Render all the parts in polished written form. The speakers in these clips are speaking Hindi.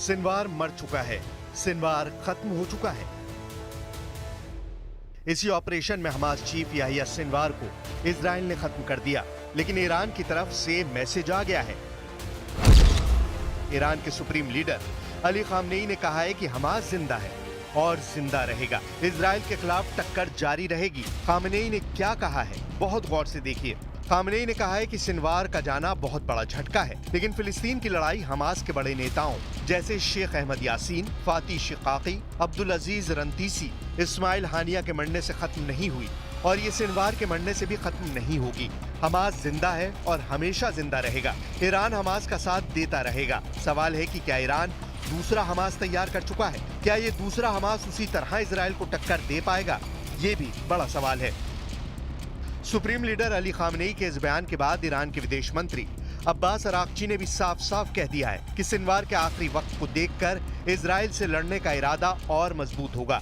सिनवार मर चुका है, सिनवार खत्म हो चुका है। इसी ऑपरेशन में हमास चीफ याहिया सिनवार को इजराइल ने खत्म कर दिया, लेकिन ईरान की तरफ से मैसेज आ गया है। ईरान के सुप्रीम लीडर अली खामनेई ने कहा है कि हमास जिंदा है और जिंदा रहेगा, इजराइल के खिलाफ टक्कर जारी रहेगी। खामनेई ने क्या कहा है, बहुत गौर से देखिए। खामनेई ने कहा है कि सिनवार का जाना बहुत बड़ा झटका है, लेकिन फिलिस्तीन की लड़ाई हमास के बड़े नेताओं जैसे शेख अहमद यासीन, फाती शिकाकी, अब्दुल अजीज रंतीसी, इस्माइल हानिया के मरने से खत्म नहीं हुई और ये सिनवार के मरने से भी खत्म नहीं होगी। हमास जिंदा है और हमेशा जिंदा रहेगा। ईरान हमास का साथ देता रहेगा। सवाल है कि क्या ईरान दूसरा हमास तैयार कर चुका है? क्या ये दूसरा हमास उसी तरह इजराइल को टक्कर दे पाएगा? ये भी बड़ा सवाल है। सुप्रीम लीडर अली खामनेई के इस बयान के बाद ईरान के विदेश मंत्री अब्बास अराक्ची ने भी साफ साफ कह दिया है कि सिनवार के आखिरी वक्त को देखकर इजराइल से लड़ने का इरादा और मजबूत होगा।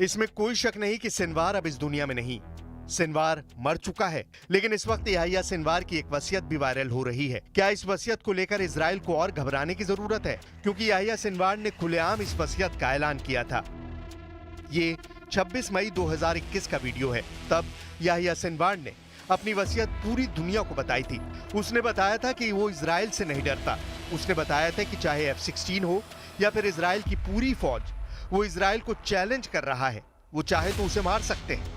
इसमें कोई शक नहीं कि सिनवार अब इस दुनिया में नहीं। सिनवार मर चुका है, लेकिन इस वक्त याहिया सिनवार की एक वसीयत भी वायरल हो रही है। क्या इस वसीयत को लेकर इजराइल को और घबराने की जरूरत है? क्योंकि याहिया सिनवार ने खुलेआम इस वसीयत का ऐलान किया था। ये 26 मई 2021 का वीडियो है। तब याहिया सिनवार ने अपनी वसीयत पूरी दुनिया को बताई थी। उसने बताया था कि वो इजराइल से नहीं डरता। उसने बताया था कि चाहे F-16 हो या फिर इजराइल की पूरी फौज, वो इजराइल को चैलेंज कर रहा है। वो चाहे तो उसे मार सकते हैं।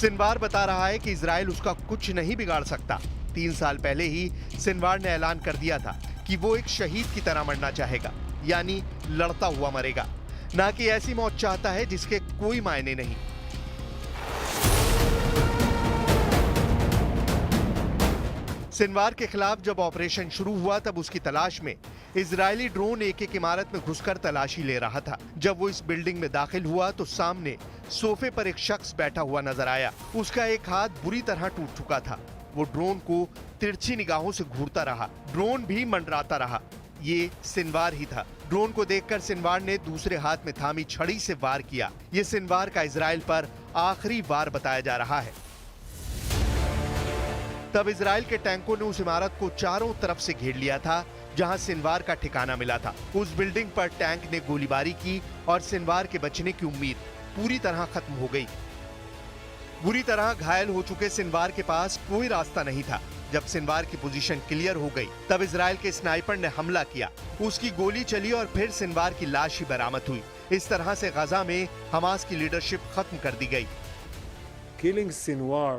सिनवार बता रहा है कि इजराइल उसका कुछ नहीं बिगाड़ सकता। 3 साल पहले ही सिनवार ने ऐलान कर दिया था कि वो एक शहीद की तरह मरना चाहेगा, यानी लड़ता हुआ मरेगा, ना कि ऐसी मौत चाहता है जिसके कोई मायने नहीं। सिनवार के खिलाफ जब ऑपरेशन शुरू हुआ तब उसकी तलाश में इजरायली ड्रोन एक इमारत में घुसकर तलाशी ले रहा था। जब वो इस बिल्डिंग में दाखिल हुआ तो सामने सोफे पर एक शख्स बैठा हुआ नजर आया। उसका एक हाथ बुरी तरह टूट चुका था। वो ड्रोन को तिरछी निगाहों से घूरता रहा। ड्रोन भी मंडराता रहा। ये सिनवार ही था। ड्रोन को देखकर सिनवार ने दूसरे हाथ में थामी छड़ी से वार किया। ये सिनवार का इजराइल पर आखिरी वार बताया जा रहा है। तब इजराइल के टैंकों ने उस इमारत को चारों तरफ से घेर लिया था जहां सिनवार का ठिकाना मिला था। उस बिल्डिंग पर टैंक ने गोलीबारी की और सिनवार के बचने की उम्मीद पूरी तरह खत्म हो गई। बुरी तरह घायल हो चुके सिनवार के पास कोई रास्ता नहीं था। जब सिनवार की पोजीशन क्लियर हो गई तब इजराइल के स्नाइपर ने हमला किया। उसकी गोली चली और फिर सिनवार की लाश ही बरामद हुई। इस तरह से गजा में हमास की लीडरशिप खत्म कर दी गई। Killing Sinwar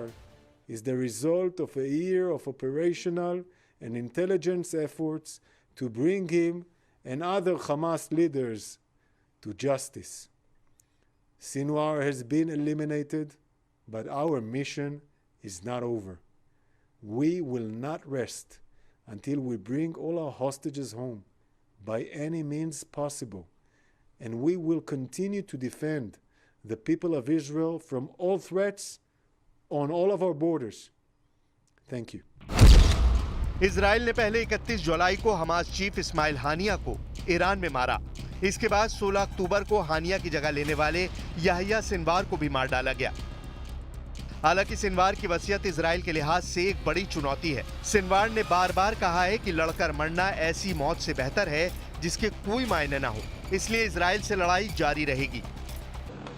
is the result of a year of operational and intelligence efforts to bring him and other Hamas leaders to justice. Sinwar has been eliminated, but our mission is not over. We will not rest until we bring all our hostages home by any means possible, and we will continue to defend the people of Israel from all threats on all of our borders. Thank you. Israel ने पहले 31 जुलाई को हमास चीफ इस्माइल हानिया को ईरान में मारा। इसके बाद 16 अक्टूबर को हानिया की जगह लेने वाले याहिया सिनवार को भी मार डाला गया। हालांकि सिनवार की वसीयत इजराइल के लिहाज से एक बड़ी चुनौती है। सिनवार ने बार बार कहा है कि लड़कर मरना ऐसी मौत से बेहतर है जिसके कोई मायने ना हो, इसलिए इजराइल से लड़ाई जारी रहेगी।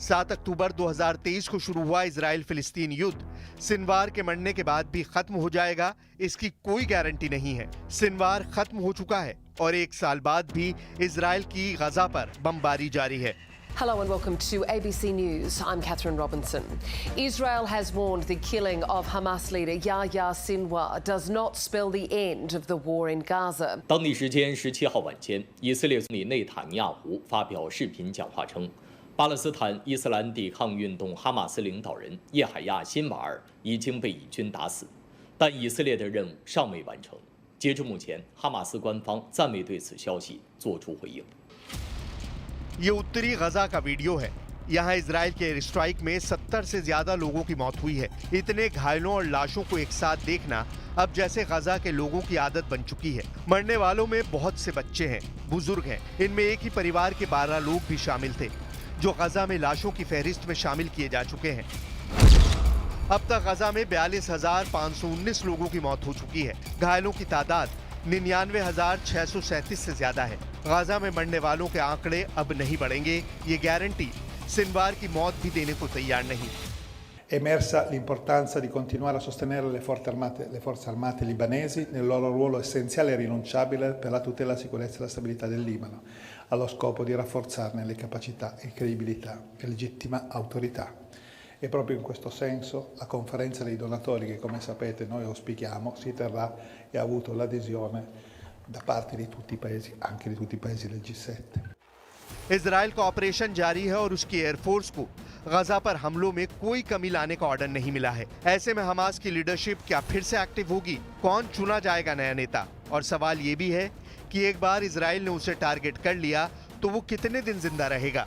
7 अक्टूबर 2023 को शुरू हुआ इजराइल फिलिस्तीन युद्ध सिनवार के मरने के बाद भी खत्म हो जाएगा, इसकी कोई गारंटी नहीं है। सिनवार खत्म हो चुका है और 1 साल बाद भी इजराइल की गजा पर बमबारी जारी है। Hello and welcome to ABC News. I'm Catherine Robinson. Israel has warned the killing of Hamas leader Yahya Sinwar does not spell the end of the war in Gaza. 当地时间17号晚间，以色列总理内塔尼亚胡发表视频讲话称，巴勒斯坦伊斯兰抵抗运动哈马斯领导人叶海亚·辛瓦尔已经被以军打死，但以色列的任务尚未完成。截至目前，哈马斯官方暂未对此消息作出回应。 ये उत्तरी गजा का वीडियो है। यहाँ इजराइल के एयर स्ट्राइक में 70 से ज्यादा लोगों की मौत हुई है। इतने घायलों और लाशों को एक साथ देखना अब जैसे गजा के लोगों की आदत बन चुकी है। मरने वालों में बहुत से बच्चे हैं, बुजुर्ग हैं। इनमें एक ही परिवार के 12 लोग भी शामिल थे, जो गजा में लाशों की फहरिस्त में शामिल किए जा चुके हैं। अब तक गजा में 42,519 लोगों की मौत हो चुकी है। घायलों की तादाद 99,637 से ज्यादा है। गाजा में मरने वालों के आंकड़े अब नहीं बढ़ेंगे, ये गारंटी सिनवार की मौत भी देने को तैयार नहीं। È emersa l'importanza di continuare a sostenere le forze armate libanesi nel loro ruolo essenziale e irrinunciabile per la tutela, la sicurezza e la stabilità del Libano, allo scopo di rafforzarne le capacità e credibilità e legittima autorità. E proprio in questo senso la conferenza dei donatori, che come sapete noi auspichiamo, si terrà e ha avuto l'adesione da parte di tutti i paesi, anche di tutti i paesi del G7. Israel का ऑपरेशन जारी है और उसकी एयरफोर्स को गजा पर हमलों में कोई कमी लाने का ऑर्डर नहीं मिला है। ऐसे में हमास की लीडरशिप क्या फिर से एक्टिव होगी? कौन चुना जाएगा नया नेता? और सवाल ये भी है कि एक बार इजराइल ने उसे टारगेट कर लिया तो वो कितने दिन जिंदा रहेगा?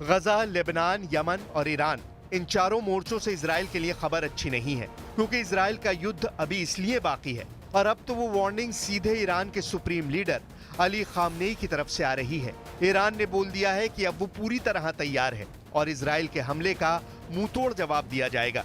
गजा, लेबनान, यमन और ईरान, इन चारों मोर्चों से इजराइल के लिए खबर अच्छी नहीं है, क्योंकि इजराइल का युद्ध अभी इसलिए बाकी है और अब तो वो वार्निंग सीधे ईरान के सुप्रीम लीडर अली खामनेई की तरफ से आ रही है। ईरान ने बोल दिया है कि अब वो पूरी तरह तैयार है और इजराइल के हमले का मुंहतोड़ जवाब दिया जाएगा।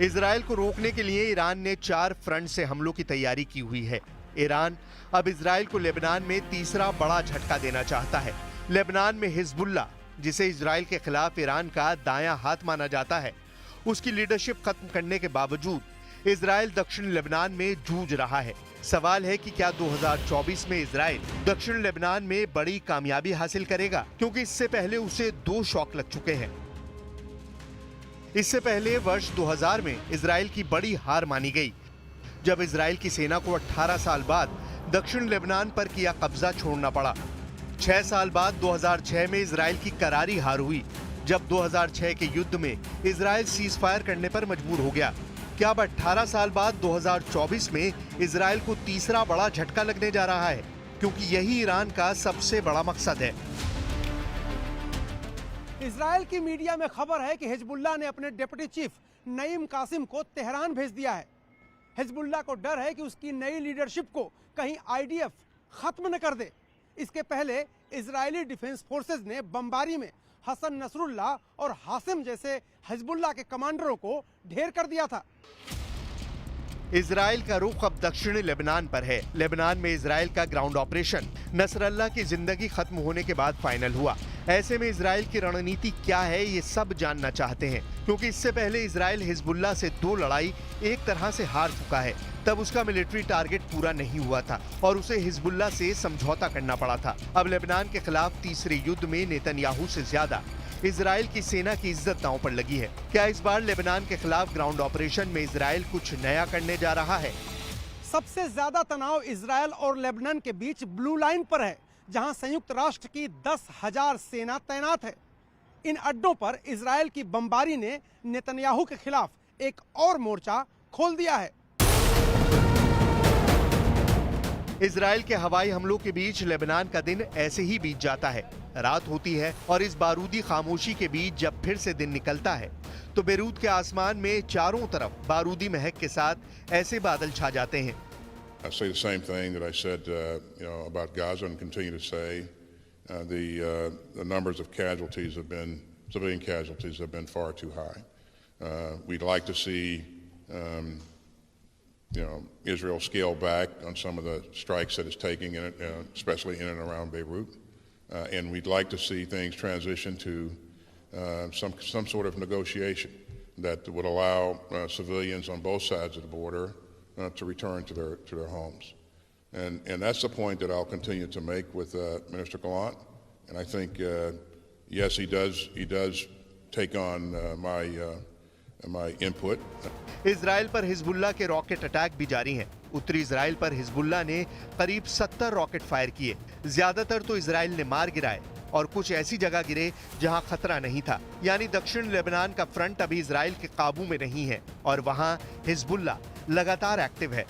इजराइल को रोकने के लिए ईरान ने 4 फ्रंट से हमलों की तैयारी की हुई है। ईरान अब इजराइल को लेबनान में तीसरा बड़ा झटका देना चाहता है। लेबनान में हिजबुल्लाह, जिसे इजराइल के खिलाफ ईरान का दायां हाथ माना जाता है, उसकी लीडरशिप खत्म करने के बावजूद इजराइल दक्षिण लेबनान में जूझ रहा है। सवाल है कि क्या 2024 में इजराइल दक्षिण लेबनान में बड़ी कामयाबी हासिल करेगा, क्योंकि इससे पहले उसे 2 शॉक लग चुके हैं। इससे पहले वर्ष 2000 में इजराइल की बड़ी हार मानी गई, जब इजराइल की सेना को 18 साल बाद दक्षिण लेबनान पर किया कब्जा छोड़ना पड़ा। 6 साल बाद 2006 में इजराइल की करारी हार हुई, जब 2006 के युद्ध में इजराइल सीज फायर करने पर मजबूर हो गया। क्या अब 18 साल बाद 2024 में इजराइल को तीसरा बड़ा झटका लगने जा रहा है, क्योंकि यही ईरान का सबसे बड़ा मकसद है। इजराइल की मीडिया में खबर है कि हिजबुल्लाह ने अपने डिप्टी चीफ नईम कासिम को तेहरान भेज दिया है। हिजबुल्लाह को डर है कि उसकी नई लीडरशिप को कहीं आईडीएफ खत्म न कर दे। इसके पहले इजरायली डिफेंस फोर्सेज ने बमबारी में हसन नसरुल्लाह और हासिम जैसे हिजबुल्लाह के कमांडरों को ढेर कर दिया था। इजराइल का रुख अब दक्षिणी लेबनान पर है। लेबनान में इजराइल का ग्राउंड ऑपरेशन नसरल्लाह की जिंदगी खत्म होने के बाद फाइनल हुआ। ऐसे में इजराइल की रणनीति क्या है ये सब जानना चाहते हैं, क्योंकि इससे पहले इजराइल हिजबुल्लाह से 2 लड़ाई एक तरह से हार चुका है। तब उसका मिलिट्री टारगेट पूरा नहीं हुआ था और उसे हिजबुल्लाह से समझौता करना पड़ा था। अब लेबनान के खिलाफ तीसरे युद्ध में नेतन्याहू से ज्यादा इजराइल की सेना की इज्जत दांव पर लगी है। क्या इस बार लेबनान के खिलाफ ग्राउंड ऑपरेशन में इजराइल कुछ नया करने जा रहा है? सबसे ज्यादा तनाव इजराइल और लेबनान के बीच ब्लू लाइन पर है, जहां संयुक्त राष्ट्र की 10,000 सेना तैनात है। इन अड्डों पर इजराइल की बमबारी ने नेतन्याहू के खिलाफ एक और मोर्चा खोल दिया है। इजराइल के हवाई हमलों के बीच लेबनान का दिन ऐसे ही बीत जाता है। रात होती है और इस बारूदी खामोशी के बीच जब फिर से दिन निकलता है तो बेरूत के आसमान में चारों तरफ बारूदी महक के साथ ऐसे बादल छा जाते हैं। I say the same thing that I said, about Gaza, and continue to say. The numbers of casualties civilian casualties have been far too high. We'd like to see, Israel scale back on some of the strikes that it's taking, especially in and around Beirut. And we'd like to see things transition to some sort of negotiation that would allow civilians on both sides of the border to return to their homes, and that's the point that I'll continue to make with Minister Gallant. And I think yes, he does take on my input. Israel पर हिजबुल्लाह के रॉकेट अटैक भी जारी हैं। उत्तरी इजराइल पर हिजबुल्लाह ने करीब 70 रॉकेट फायर किए। ज्यादातर तो इजराइल ने मार गिराए और कुछ ऐसी जगह गिरे जहां खतरा नहीं था। यानी दक्षिण लेबनान का फ्रंट अभी इजराइल के काबू में नहीं है और वहां हिजबुल्लाह लगातार एक्टिव है।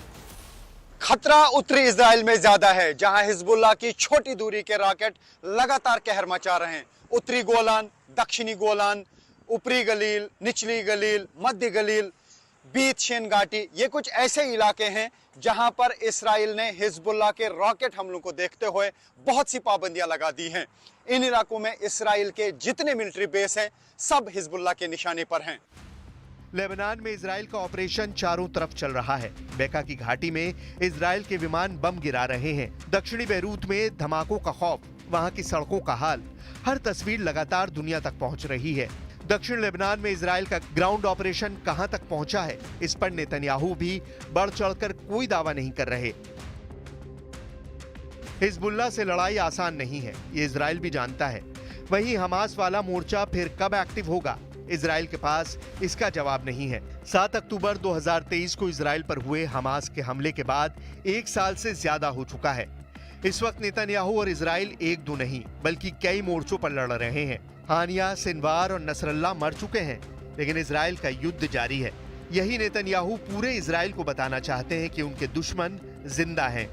खतरा उत्तरी इजराइल में ज्यादा है, जहां हिजबुल्लाह की छोटी दूरी के रॉकेट लगातार कहर मचा रहे हैं। उत्तरी गोलान, दक्षिणी गोलान, ऊपरी गलील, निचली गलील, मध्य गलील, बीत शेन घाटी, ये कुछ ऐसे इलाके हैं जहां पर इस्राइल ने हिजबुल्लाह के रॉकेट हमलों को देखते हुए बहुत सी पाबंदियां लगा दी हैं। इन इलाकों में इस्राइल के जितने मिलिट्री बेस हैं सब हिजबुल्लाह के निशाने पर हैं। लेबनान में इजराइल का ऑपरेशन चारों तरफ चल रहा है। बेका की घाटी में इजराइल के विमान बम गिरा रहे हैं। दक्षिणी बेरूत में धमाकों का खौफ, वहां की सड़कों का हाल, हर तस्वीर लगातार दुनिया तक पहुंच रही है। दक्षिण लेबनान में इजराइल का ग्राउंड ऑपरेशन कहां तक पहुंचा है, इस पर नेतन्याहू भी बढ़ चढ़कर कोई दावा नहीं कर रहे। हिजबुल्लाह से लड़ाई आसान नहीं है, ये इजराइल भी जानता है। वहीं हमास वाला मोर्चा फिर कब एक्टिव होगा, इजराइल के पास इसका जवाब नहीं है। 7 अक्टूबर 2023 को इजराइल पर हुए हमास के हमले के बाद 1 साल से ज्यादा हो चुका है। इस वक्त नेतन्याहू और इजराइल एक दो नहीं बल्कि कई मोर्चों पर लड़ रहे हैं। हानिया, सिनवार और नसरल्ला मर चुके हैं, लेकिन इजराइल का युद्ध जारी है। यही नेतन्याहू पूरे इजराइल को बताना चाहते हैं कि उनके दुश्मन जिंदा हैं।